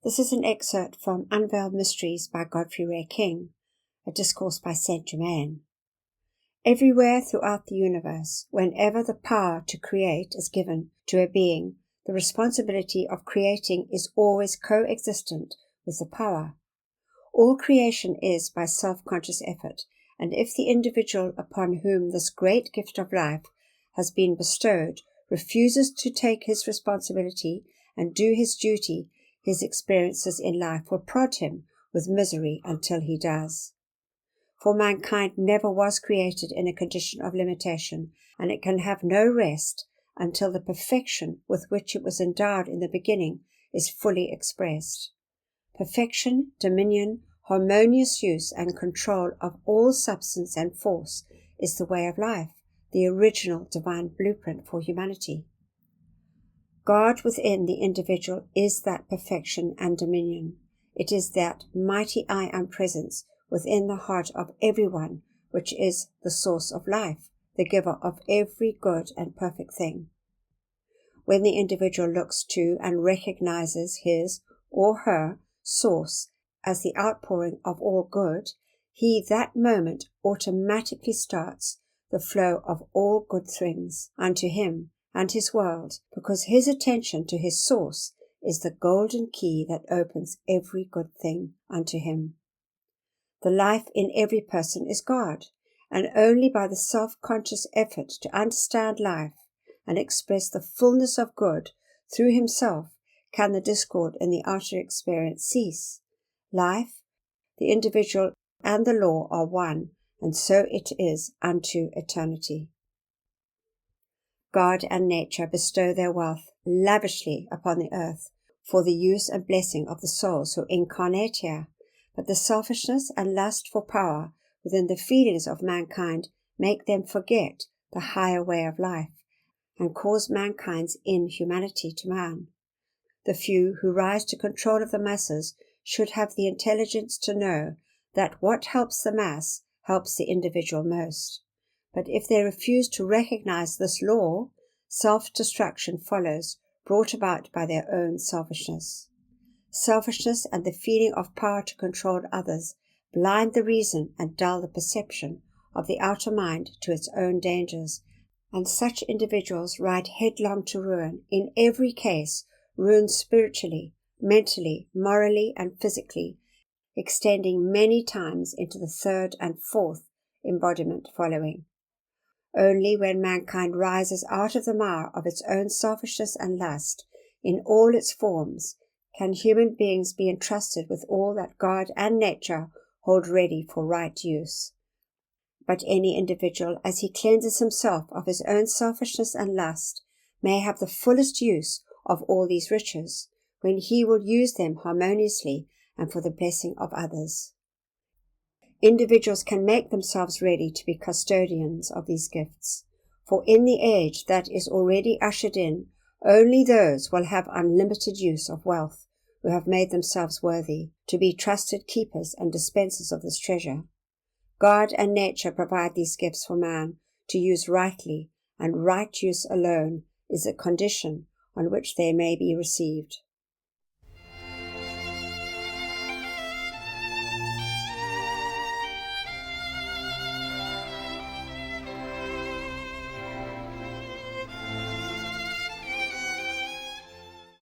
This is an excerpt from Unveiled Mysteries by Godfre, a discourse by Saint Germain. Everywhere throughout the universe, whenever the power to create is given to a being, the responsibility of creating is always coexistent with the power. All creation is by self-conscious effort, and if the individual upon whom this great gift of life has been bestowed refuses to take his responsibility and do his duty, his experiences in life will prod him with misery until he does. For mankind never was created in a condition of limitation, and it can have no rest until the perfection with which it was endowed in the beginning is fully expressed. Perfection, dominion, harmonious use and control of all substance and force is the way of life, the original divine blueprint for humanity. God within the individual is that perfection and dominion. It is that mighty I Am presence within the heart of everyone, which is the source of life, the giver of every good and perfect thing. When the individual looks to and recognizes his or her source as the outpouring of all good, he that moment automatically starts the flow of all good things unto him and his world, because his attention to his source is the golden key that opens every good thing unto him. The life in every person is God, and only by the self-conscious effort to understand life and express the fullness of good through himself can the discord in the outer experience cease. Life, the individual, and the law are one, and so it is unto eternity. God and nature bestow their wealth lavishly upon the earth for the use and blessing of the souls who incarnate here, but the selfishness and lust for power within the feelings of mankind make them forget the higher way of life and cause mankind's inhumanity to man. The few who rise to control of the masses should have the intelligence to know that what helps the mass helps the individual most. But if they refuse to recognize this law, self-destruction follows, brought about by their own selfishness. Selfishness and the feeling of power to control others blind the reason and dull the perception of the outer mind to its own dangers, and such individuals ride headlong to ruin, in every case ruin spiritually, mentally, morally, and physically, extending many times into the third and fourth embodiment following. Only when mankind rises out of the mire of its own selfishness and lust, in all its forms, can human beings be entrusted with all that God and nature hold ready for right use. But any individual, as he cleanses himself of his own selfishness and lust, may have the fullest use of all these riches, when he will use them harmoniously and for the blessing of others. Individuals can make themselves ready to be custodians of these gifts, for in the age that is already ushered in, only those will have unlimited use of wealth who have made themselves worthy to be trusted keepers and dispensers of this treasure. God and nature provide these gifts for man to use rightly, and right use alone is a condition on which they may be received.